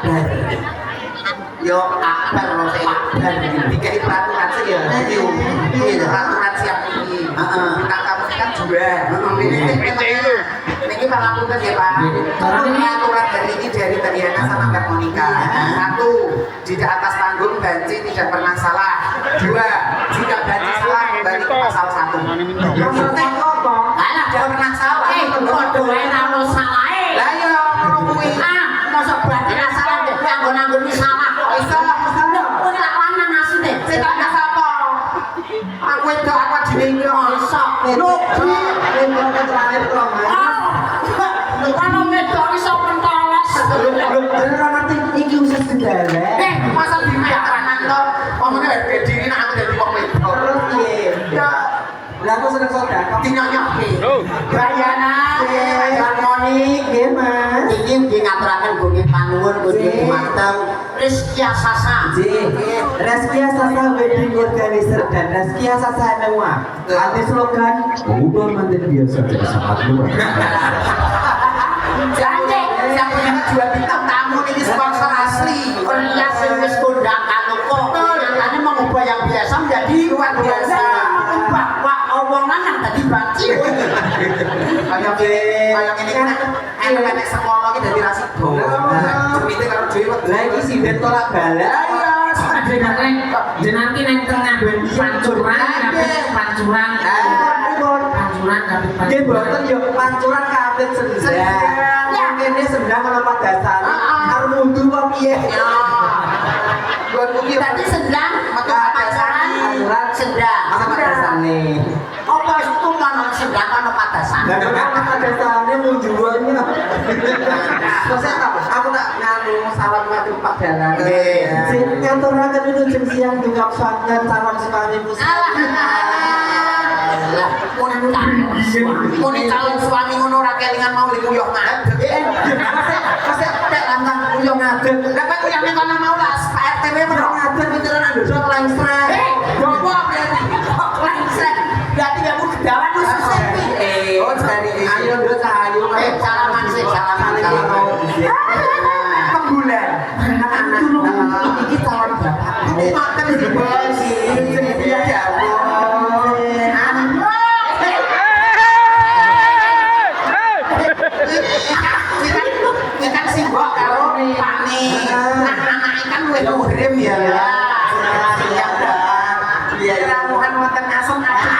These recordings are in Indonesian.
akbar. Yo akbar loh saya akbar. Dikai peraturan sih ya. Iya peraturan siap ini. Kita kamu kan juga. Ini pangapunten ya Pak. Aturan dari ini dari Tariana sama Mbak Monica. 1. Tidak atas panggung banci tidak pernah salah. 2. Jika banci salah kembali ke pasal 1. Maksudnya apa? Alah jangan pernah salah. Waduh, enak salah. Lah yo ngono kuwi. Masa banci salah deh, nganggo salah kok iso. Kowe lak lanang asine. Sing tak sapa? Aku wedok aku dhewe yo iso. Lho, wedok terakhir kok. Kalau wedok iso pentolos. Ora ngerti iki usus gendara. Masa dipiaran to. Omongnya wis diri nek aku dadi wong wedok. Terus piye? Ya lah aku seneng sedekah dinyoyokke. Bayana, harmoni nggih Mas. Iki nggih ngaturaken gunge panuwun gunge mateng Rizkia Sasa. Nggih. Rizkia Sasa wedding organizer dan Rizkia Sasa Newa. Ada slogan ubah manten biasa jadi sangat luar. Janji, Yang punya 2 bintang tamu ini sponsor asli. Korea sing wis kondang kok. Nyatane mengubah yang biasa menjadi Luar biasa. Bapak omongan yang tadi banci. Kayak ini kan enak sekolah iki dadi rasido. Jepite karo dhewe. Lah iki sinden tolak balik. Jenenge nang tengah pancuran Nggih mboten yo pancuran kapit sendang. Ya kene sendang ana padasan. Arep mundu kok piye? Buat mungkin tadi sedang pancuran sedang. apa padasane? Apa itu kan sedang ana padasan. Lah kenapa padasane munjuannya? Masa aku tak nganu salam ngadu Pak Dalan. Sing ngaturaken itu jeng siang dungap santen salam sekali Muni calon suami ngono ra kelingan mau likuyok ngadeg. Masih tak lantang kuyong ngadeg. Lah kok kuyane kono mau lah Pak RTW Kuyong ngadeg pinteran ndodok lengstrek. Jowo berarti lengset. Berarti kamu kedawan khusus piye? Oh dari ayo ndok ayo Salaman sih, salaman. Pembulan. Anak-anak iki calon bapak. Makan sih bos. Ya Allah. Kita simbok karo Pani. Nah, anak ikan luwih muhrim ya. Siap dah. Iya, ramuan wonten asem asem.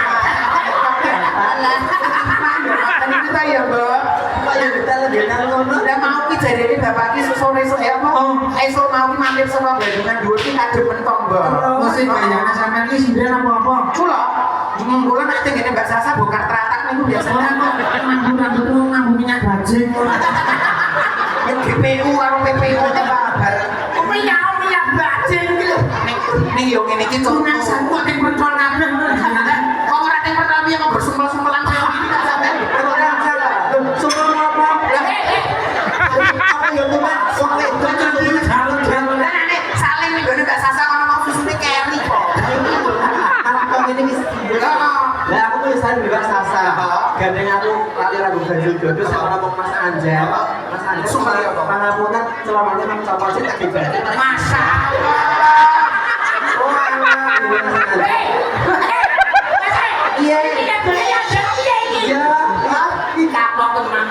Ini kita ya, Mbak. Kok ya kita lagi nang ngono. Lah mau ki jarene bapak ki sore-sore ya apa? Esuk mau ki mampir sama bandungan dhuwur ki kadhe mentong, Mbak. Mesti bayangnya sampean ki sindiran apa-apa. Kula kula nek ngene Mbak Sasa bongkar teratak niku biasanya Nganggo minyak bajing. GPU karo PPU ta bareng. Minyak bajing iki lho. Ning yo ngene iki contoh. Nang sanku ning kontrol kabeh. Kok ora ning pertama yang bersumpel-sumpelan kaya gini ta sampean? Ora salah. Sumpel apa? Apa yo teman? Soale jalan-jalan. Nek saling ning gone Mbak Sasa ono mau susune keri kok. Kok ngene iki lah aku tuh saya juga Sasa. Gandeng aku lali ragu baju dodo sama Mas Anjel. Mas Anjel sumpah ya kok. Pangapunten selamanya nang copot sik tak dibalik. Masyaallah. Oh alah. Iya. Iya. Kapok teman.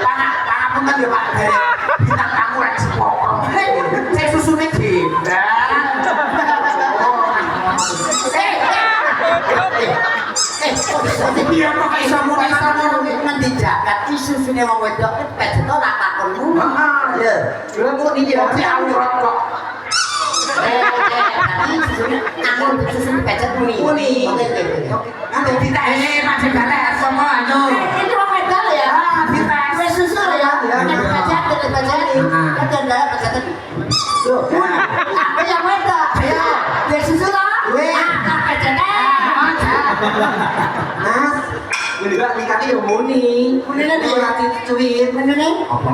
Pangapunten ya Pak. Bintang tamu rek sepokong. Saya susune gendang. Iya kok iso mulai ngendi jagat isu sune wong wedok iki pejet ora takon ngono. Iya. Lha kok iki ya si aurat kok. Aku susun pejet muni. Nanti ditanya Pak Jegale sama ayo. Itu wong wedok ya. Wis susul ya. Nek pejet pejet pejet. Apa yang wedok? Ya. Wis susul ah. Pejet. Mas, gue juga nikahnya ya muni. Munine Gue nanti cuit. Menene? Apa?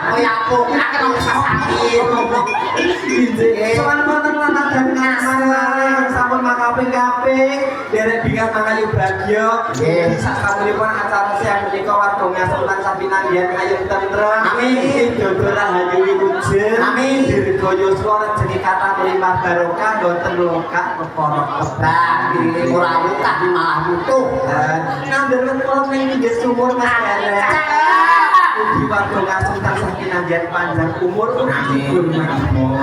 Koyo aku nek nang sakit. Soal konten lanang dan nyaman, sampun makaping-kaping, derek bingat mangayu bagyo. Sasampunipun acara siang menika warga ngasultan sapinan yen ayu tentrem. Amin. jodoh rahayu wujud. Amin. Dirgoyo suara jadi kata melimah barokah boten lokah perkara Nah, ora luka di malah mutuh. Ngambil kalau ning nggih sumur Mas Gara. Mugi warga ngasem tansah kinandian panjang umur. Amin. Amin.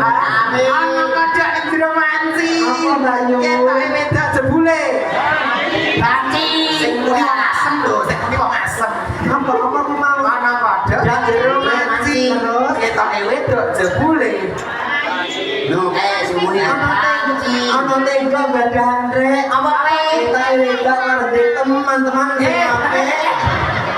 Ana kadak ing jero manci. Apa Bayu? Ketoke wedok jebule. Banci. Sing kuwi asem lho, sing kuwi kok asem. Apa mau? Ana kadak ing jero manci. Terus ketoke wedok jebule. No, sumune banci. Ana tenggo badan rek. Apa rek? Kita wedok ngerti teman-teman sing apik.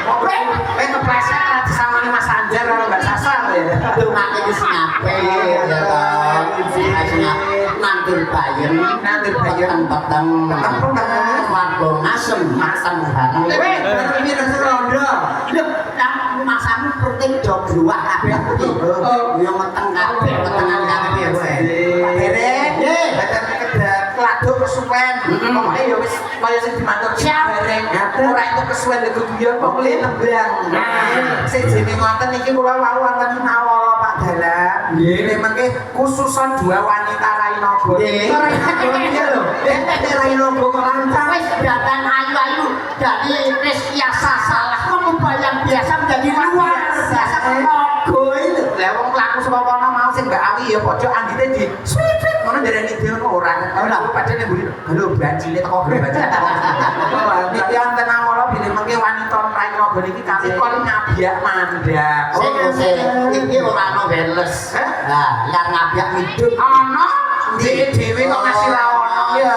Kowe kepleset ra disangoni Mas Anjar karo Mbak Sasar ya. Aduh, nek wis ngape ya toh. Asline nandur bayem, peteng-peteng. Warga ngasem bareng. Kowe iki rasa rondo. Lho, nang masamu penting do bluwah kabeh. Yo meteng kabeh, petengan kabeh kowe. Pak Derek, badan kedak kladuk kesuwen. Pokoke ya wis kaya sing dimatur bareng. Ora itu kesuwen lho guyon kok mlih nembang. Sejene ngoten iki kula wau wonten awala Pak Dalang. Nggih, mengke khususan dua wanita Rainogo. Rainogo iki lho. Rainogo kok lancang. Wis datang ayu-ayu dari Rizkyasa salah membayang biasa menjadi luar biasa Rainogo itu. Lah wong laku sepopono mau sing Mbak Awi ya padha andite di swipit ngono ndarani dhewe ora. Ora padane mburi. Halo banjine teko banjine. Niki wonten awala bilih mengke wanita Rainogo niki kali kon ngabiak mandak. Iki ora ono weles. Lah, yang ngabiak hidup Ana dhewe kok ngasih lawono ya.